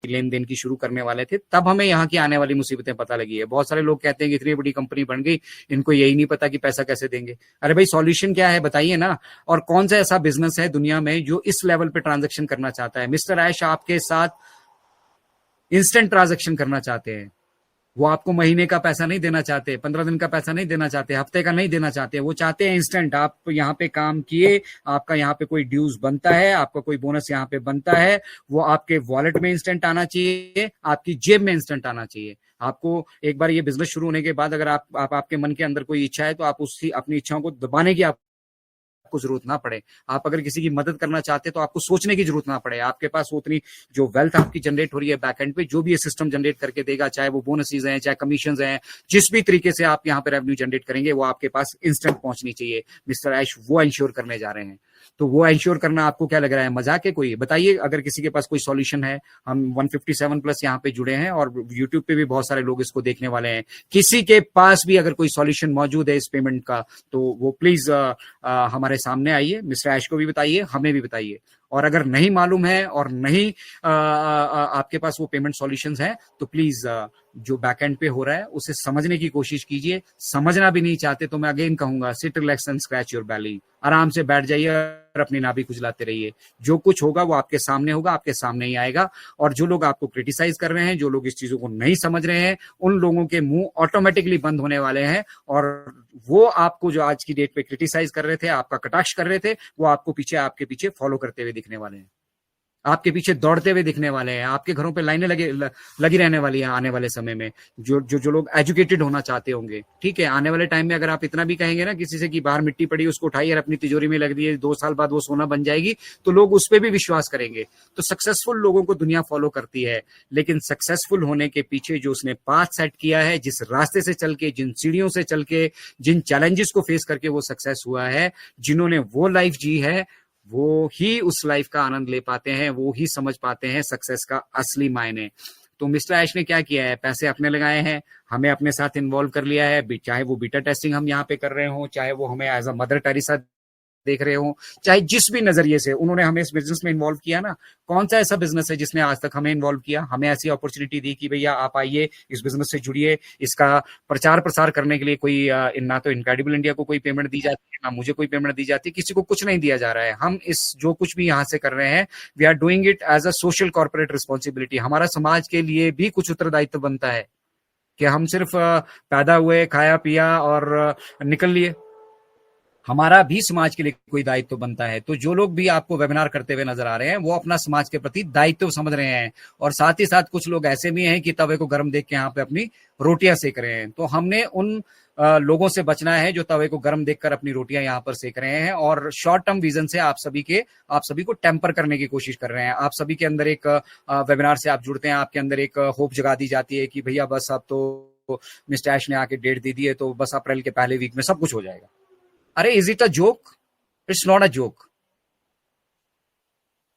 की लेन देन की शुरू करने वाले थे, तब हमें यहाँ की आने वाली मुसीबतें पता लगी है। बहुत सारे लोग कहते हैं कि इतनी बड़ी कंपनी बन गई, इनको यही नहीं पता कि पैसा कैसे देंगे। अरे भाई, सॉल्यूशन क्या है बताइए ना। और कौन सा ऐसा बिजनेस है दुनिया में जो इस लेवल पे ट्रांजेक्शन करना चाहता है? मिस्टर ऐश आपके साथ इंस्टेंट ट्रांजेक्शन करना चाहते हैं। वो आपको महीने का पैसा नहीं देना चाहते, 15 दिन का पैसा नहीं देना चाहते, हफ्ते का नहीं देना चाहते। वो चाहते हैं इंस्टेंट। आप यहाँ पे काम किए, आपका यहाँ पे कोई ड्यूज बनता है, आपका कोई बोनस यहाँ पे बनता है, वो आपके वॉलेट में इंस्टेंट आना चाहिए, आपकी जेब में इंस्टेंट आना चाहिए। आपको एक बार ये बिजनेस शुरू होने के बाद अगर आपके मन के अंदर कोई इच्छा है, तो आप उसकी अपनी इच्छाओं को दबाने की आपको जरूरत ना पड़े। आप अगर किसी की मदद करना चाहते हैं तो आपको सोचने की जरूरत ना पड़े। आपके पास उतनी जो वेल्थ आपकी जनरेट हो रही है बैकएंड पे, जो भी ये सिस्टम जनरेट करके देगा, चाहे वो बोनसेस हैं, चाहे कमीशन हैं, जिस भी तरीके से आप यहाँ पे रेवेन्यू जनरेट करेंगे, वो आपके पास इंस्टेंट पहुंचनी चाहिए। मिस्टर ऐश वो इंश्योर करने जा रहे हैं। तो वो इंश्योर करना आपको क्या लग रहा है, मजाक है कोई? बताइए अगर किसी के पास कोई सॉल्यूशन है। हम 157+ यहाँ पे जुड़े हैं और यूट्यूब पे भी बहुत सारे लोग इसको देखने वाले हैं। किसी के पास भी अगर कोई सॉल्यूशन मौजूद है इस पेमेंट का, तो वो प्लीज हमारे सामने आइए, मिस्टर ऐश को भी बताइए, हमें भी बताइए। और अगर नहीं मालूम है और नहीं आपके पास वो पेमेंट सॉल्यूशंस हैं, तो प्लीज जो बैकएंड पे हो रहा है उसे समझने की कोशिश कीजिए। समझना भी नहीं चाहते तो मैं अगेन कहूंगा, sit relax and scratch your belly. आराम से बैठ जाइए और अपनी नाभि खुजलाते रहिए। जो कुछ होगा वो आपके सामने होगा, आपके सामने ही आएगा। और जो लोग आपको क्रिटिसाइज कर रहे हैं, जो लोग इस चीजों को नहीं समझ रहे हैं, उन लोगों के मुंह ऑटोमेटिकली बंद होने वाले हैं। और वो आपको जो आज की डेट पे क्रिटिसाइज कर रहे थे, आपका कटाक्ष कर रहे थे, वो आपके पीछे फॉलो करते हुए दिखने वाले हैं, आपके पीछे दौड़ते हुए दिखने वाले हैं। आपके घरों पे लाइनें लगी रहने वाली हैं आने वाले समय में। जो लोग एजुकेटेड होना चाहते होंगे, ठीक है, आने वाले टाइम में अगर आप इतना भी कहेंगे ना किसी से कि बाहर मिट्टी पड़ी उसको उठाइए और अपनी तिजोरी में लग दिए, 2 साल बाद वो सोना बन जाएगी, तो लोग उस पर भी विश्वास करेंगे। तो सक्सेसफुल लोगों को दुनिया फॉलो करती है, लेकिन सक्सेसफुल होने के पीछे जो उसने पाथ सेट किया है, जिस रास्ते से चल के, जिन सीढ़ियों से चल के, जिन चैलेंजेस को फेस करके वो सक्सेस हुआ है, जिन्होंने वो लाइफ जी है, वो ही उस लाइफ का आनंद ले पाते हैं, वो ही समझ पाते हैं सक्सेस का असली मायने। तो मिस्टर ऐश ने क्या किया है, पैसे अपने लगाए हैं, हमें अपने साथ इन्वॉल्व कर लिया है। चाहे वो बीटा टेस्टिंग हम यहाँ पे कर रहे हो, चाहे वो हमें एज अ मदर टेरेसा देख रहे हो, चाहे जिस भी नजरिए से उन्होंने हमें इस बिजनेस में इन्वॉल्व किया ना। कौन सा ऐसा बिजनेस है जिसने आज तक हमें इन्वॉल्व किया, हमें ऐसी अपॉर्चुनिटी दी कि भैया आप आइए, इस बिजनेस से जुड़िए, इसका प्रचार प्रसार करने के लिए कोई ना तो इनक्रेडिबल इंडिया को कोई पेमेंट दी जाती है, ना मुझे कोई पेमेंट दी जाती है, किसी को कुछ नहीं दिया जा रहा है। हम इस जो कुछ भी यहाँ से कर रहे हैं, we are doing it as a social corporate responsibility. हमारा समाज के लिए भी कुछ उत्तरदायित्व बनता है कि हम सिर्फ पैदा हुए, खाया पिया और निकल लिए। हमारा भी समाज के लिए कोई दायित्व तो बनता है। तो जो लोग भी आपको वेबिनार करते हुए नजर आ रहे हैं, वो अपना समाज के प्रति दायित्व समझ रहे हैं। और साथ ही साथ कुछ लोग ऐसे भी हैं कि तवे को गर्म देख के यहाँ पे अपनी रोटियां सेक रहे हैं। तो हमने उन लोगों से बचना है जो तवे को गर्म देखकर अपनी रोटियां यहाँ पर सेक रहे हैं और शॉर्ट टर्म विजन से आप सभी को टेम्पर करने की कोशिश कर रहे हैं। आप सभी के अंदर एक वेबिनार से आप जुड़ते हैं, आपके अंदर एक होप जगा दी जाती है कि भैया बस अब तो मिस्टर ऐश ने आके डेट दे दी है, तो बस अप्रैल के पहले वीक में सब कुछ हो जाएगा। अरे is it a joke? It's not a joke.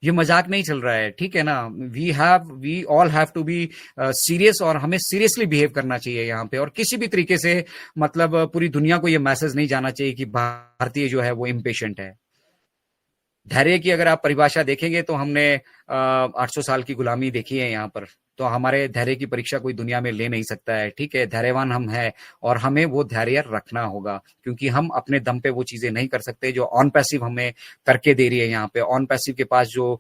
ये मजाक नहीं चल रहा है, ठीक है ना। We all have to be serious और हमें सीरियसली बिहेव करना चाहिए यहाँ पे। और किसी भी तरीके से मतलब पूरी दुनिया को ये मैसेज नहीं जाना चाहिए कि भारतीय जो है वो इम्पेशेंट है। धैर्य की अगर आप परिभाषा देखेंगे तो हमने 800 साल की गुलामी देखी है यहाँ पर। तो हमारे धैर्य की परीक्षा कोई दुनिया में ले नहीं सकता है, ठीक है। धैर्यवान हम हैं और हमें वो धैर्य रखना होगा, क्योंकि हम अपने दम पे वो चीजें नहीं कर सकते जो ऑन पैसिव हमें करके दे रही है यहाँ पे। ऑन पैसिव के पास जो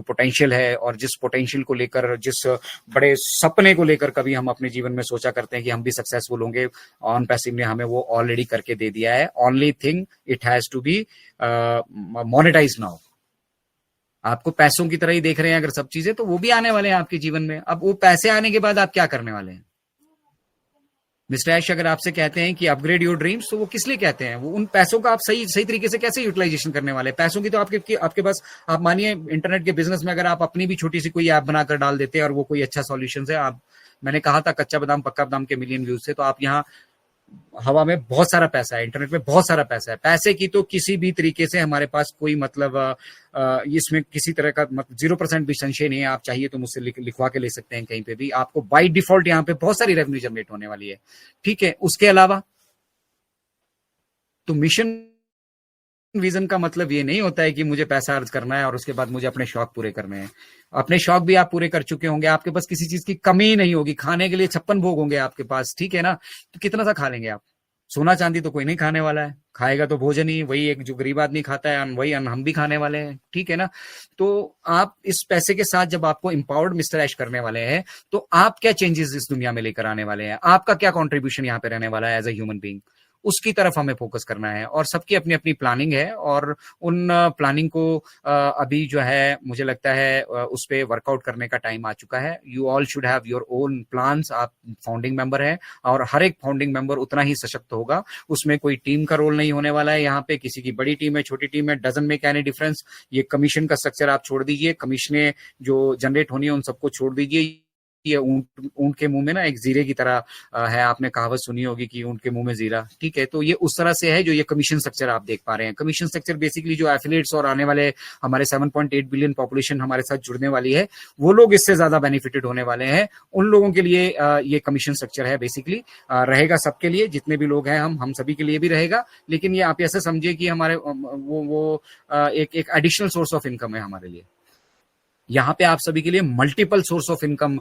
पोटेंशियल है और जिस पोटेंशियल को लेकर, जिस बड़े सपने को लेकर कभी हम अपने जीवन में सोचा करते हैं कि हम भी सक्सेसफुल होंगे, ऑन पैसिव ने हमें वो ऑलरेडी करके दे दिया है। Only thing it has to be monetise now. आपको पैसों की तरह ही देख रहे हैं अगर सब चीजें, तो वो भी आने वाले हैं आपके जीवन में। अब वो पैसे आने के बाद आप क्या करने वाले हैं? मिस्टर ऐश अगर आपसे कहते हैं कि अपग्रेड योर ड्रीम्स, तो वो किस लिए कहते हैं? वो उन पैसों का आप सही सही तरीके से कैसे यूटिलाइजेशन करने वाले हैं? पैसों की तो आपके पास, आप मानिए इंटरनेट के बिजनेस में अगर आप अपनी भी छोटी सी कोई ऐप बनाकर डाल देते हैं और वो कोई अच्छा सॉल्यूशन है, आप, मैंने कहा था कच्चा बादाम पक्का बादाम के मिलियन व्यूज थे, तो आप यहाँ हवा में बहुत सारा पैसा है, इंटरनेट में बहुत सारा पैसा है। पैसे की तो किसी भी तरीके से हमारे पास कोई मतलब इसमें किसी तरह का 0% भी संशय नहीं है। आप चाहिए तो मुझसे लिखवा के ले सकते हैं कहीं पे भी। आपको बाय डिफॉल्ट यहाँ पे बहुत सारी रेवेन्यू जनरेट होने वाली है, ठीक है। उसके अलावा तो मिशन विजन का मतलब ये नहीं होता है कि मुझे पैसा अर्ज करना है और उसके बाद मुझे अपने शौक पूरे करने हैं। अपने शौक भी आप पूरे कर चुके होंगे, आपके पास किसी चीज की कमी नहीं होगी, खाने के लिए 56 भोग होंगे आपके पास, ठीक है ना? तो कितना सा खा लेंगे आप? सोना चांदी तो कोई नहीं खाने वाला है, खाएगा तो भोजन ही, वही एक जो गरीब आदमी खाता है अन्न, वही अन्न हम भी खाने वाले हैं, ठीक है ना? तो आप इस पैसे के साथ जब आपको एम्पावर्ड मिस्टर ऐश करने वाले हैं, तो आप क्या चेंजेस इस दुनिया में लेकर आने वाले हैं, आपका क्या कॉन्ट्रीब्यूशन यहाँ पे रहने वाला है एज अ ह्यूमन बीइंग, उसकी तरफ हमें फोकस करना है। और सबकी अपनी अपनी प्लानिंग है, और उन प्लानिंग को अभी जो है मुझे लगता है उस पर वर्कआउट करने का टाइम आ चुका है। You all should have your own plans. आप फाउंडिंग मेंबर हैं, और हर एक फाउंडिंग मेंबर उतना ही सशक्त होगा। उसमें कोई टीम का रोल नहीं होने वाला है। यहाँ पे किसी की बड़ी टीम है, छोटी टीम है, डजंट मेक एनी डिफरेंस। ये कमीशन का स्ट्रक्चर आप छोड़ दीजिए, कमीशनें जो जनरेट होनी है उन सबको छोड़ दीजिए। ये ऊंट ऊंट के मुंह में ना एक जीरे की तरह है, आपने कहावत सुनी होगी कि ऊंट के मुंह में जीरा, ठीक है? तो ये उस तरह से है जो ये कमीशन स्ट्रक्चर आप देख पा रहे हैं। कमीशन स्ट्रक्चर बेसिकली जो एफिलिएट्स और आने वाले हमारे 7.8 बिलियन पॉपुलेशन हमारे साथ जुड़ने वाली है, वो लोग इससे ज्यादा बेनिफिटेड होने वाले हैं। उन लोगों के लिए ये कमीशन स्ट्रक्चर है बेसिकली, रहेगा सबके लिए, जितने भी लोग हैं हम सभी के लिए भी रहेगा। लेकिन ये आप ऐसे समझिए कि हमारे वो एक एडिशनल सोर्स ऑफ इनकम है हमारे लिए। यहाँ पे आप सभी के लिए multiple source of income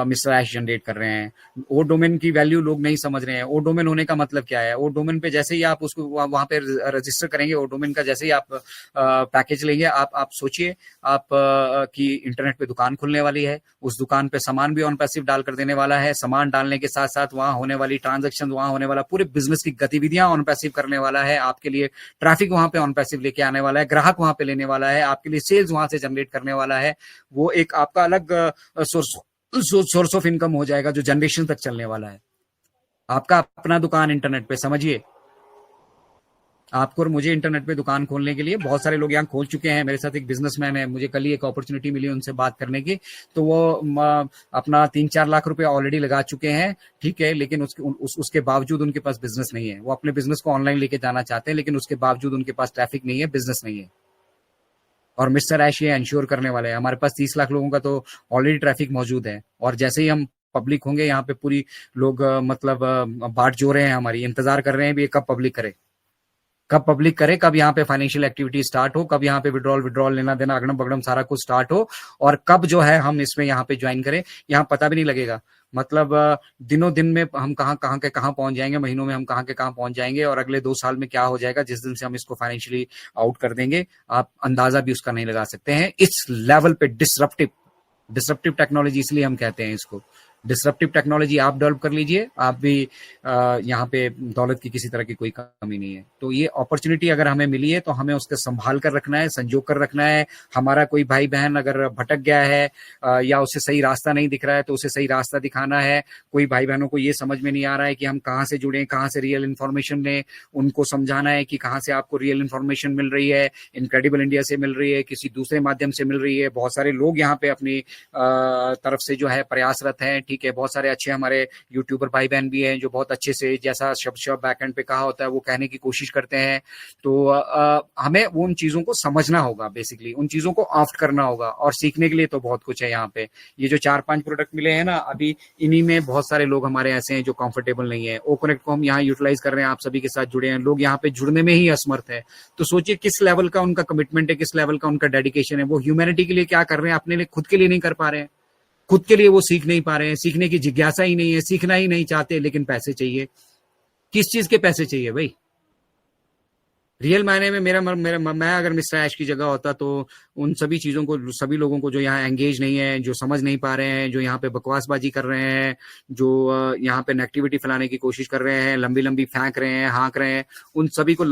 mister Ash generate कर रहे हैं। ओ डोमेन की वैल्यू लोग नहीं समझ रहे हैं। ओ डोमेन होने का मतलब क्या है? ओ डोमेन पे जैसे ही आप उसको वहां पे रजिस्टर करेंगे, ओ डोमेन का जैसे ही आप पैकेज लेंगे, आप सोचिए आप कि इंटरनेट पे दुकान खुलने वाली है, उस दुकान पे सामान भी ऑन पैसिव डाल कर देने वाला है। सामान डालने के साथ साथ वहां होने वाली ट्रांजेक्शन, वहां होने वाला पूरे बिजनेस की गतिविधियां ऑन पैसिव करने वाला है आपके लिए। ट्रैफिक वहां पे ऑन पैसिव लेके आने वाला है, ग्राहक वहां पे लेने वाला है, आपके लिए सेल्स वहां से जनरेट करने वाला है। वो एक आपका अलग सोर्स ऑफ इनकम हो जाएगा जो जनरेशन तक चलने वाला है। आपका अपना दुकान इंटरनेट पे, समझिए, आपको और मुझे इंटरनेट पे दुकान खोलने के लिए बहुत सारे लोग यहाँ खोल चुके हैं। मेरे साथ एक बिजनेसमैन है, मुझे कल ही एक अपॉर्चुनिटी मिली उनसे बात करने की, तो वो अपना 3-4 लाख रुपए ऑलरेडी लगा चुके हैं, ठीक है? लेकिन उसके बावजूद उनके पास बिजनेस नहीं है। वो अपने बिजनेस को ऑनलाइन लेके जाना चाहते हैं, लेकिन उसके बावजूद उनके पास ट्रैफिक नहीं है, बिजनेस नहीं है। और मिस्टर ऐश ये इंश्योर करने वाले हैं। हमारे पास 30 लाख लोगों का तो ऑलरेडी ट्रैफिक मौजूद है, और जैसे ही हम पब्लिक होंगे यहाँ पे पूरी लोग मतलब बाट जो रहे हैं, हमारी इंतजार कर रहे हैं भी कब पब्लिक करे, कब पब्लिक करे, कब यहाँ पे फाइनेंशियल एक्टिविटी स्टार्ट हो, कब यहाँ पे विड्रॉल लेना देना अगड़म बगड़म सारा कुछ स्टार्ट हो, और कब जो है हम इसमें यहाँ पे ज्वाइन करें। यहाँ पता भी नहीं लगेगा, मतलब दिनों दिन में हम कहाँ के कहाँ पहुंच जाएंगे, महीनों में हम कहाँ के कहाँ पहुंच जाएंगे, और अगले 2 साल में क्या हो जाएगा जिस दिन से हम इसको फाइनेंशियली आउट कर देंगे, आप अंदाजा भी उसका नहीं लगा सकते हैं। इस लेवल पे डिसरप्टिव टेक्नोलॉजी, इसलिए हम कहते हैं इसको डिसरप्टिव टेक्नोलॉजी। आप डेवलप कर लीजिए, आप भी यहाँ पे दौलत की किसी तरह की कोई कमी नहीं है। तो ये अपॉर्चुनिटी अगर हमें मिली है तो हमें उसको संभाल कर रखना है, संजो कर रखना है। हमारा कोई भाई बहन अगर भटक गया है या उसे सही रास्ता नहीं दिख रहा है तो उसे सही रास्ता दिखाना है। कोई भाई बहनों को ये समझ में नहीं आ रहा है कि हम कहाँ से जुड़े, कहाँ से रियल इन्फॉर्मेशन लें, उनको समझाना है कि कहाँ से आपको रियल इन्फॉर्मेशन मिल रही है। इनक्रेडिबल इंडिया से मिल रही है, किसी दूसरे माध्यम से मिल रही है। बहुत सारे लोग यहाँ पे अपनी तरफ से जो है प्रयासरत हैं, ठीक है? बहुत सारे अच्छे हमारे यूट्यूबर भाई बहन भी हैं जो बहुत अच्छे से, जैसा शब्द बैकएंड पे कहा होता है, वो कहने की कोशिश करते हैं। तो हमें उन चीजों को समझना होगा, बेसिकली उन चीजों को ऑप्ट करना होगा, और सीखने के लिए तो बहुत कुछ है यहाँ पे। ये जो 4-5 प्रोडक्ट मिले हैं ना अभी, इन्हीं में बहुत सारे लोग हमारे ऐसे हैं जो कंफर्टेबल नहीं है। ओ कनेक्ट को हम यहाँ यूटिलाइज कर रहे हैं, आप सभी के साथ जुड़े हैं। लोग यहाँ पे जुड़ने में ही असमर्थ है। तो सोचिए किस लेवल का उनका कमिटमेंट है, किस लेवल का उनका डेडिकेशन है। वो ह्यूमैनिटी के लिए क्या कर रहे हैं, अपने लिए, खुद के लिए नहीं कर पा रहे हैं। खुद के लिए वो सीख नहीं पा रहे हैं, सीखने की जिज्ञासा ही नहीं है, सीखना ही नहीं चाहते, लेकिन पैसे चाहिए। किस चीज के पैसे चाहिए भाई? रियल मायने में मैं अगर मिस्टर ऐश की जगह होता तो उन सभी चीजों को, सभी लोगों को जो यहाँ एंगेज नहीं है, जो समझ नहीं पा रहे हैं, जो यहाँ पे बकवासबाजी कर रहे हैं, जो यहाँ पे नेगेटिविटी फैलाने की कोशिश कर रहे हैं, लंबी लंबी फेंक रहे हैं, हाँक रहे हैं, उन सभी को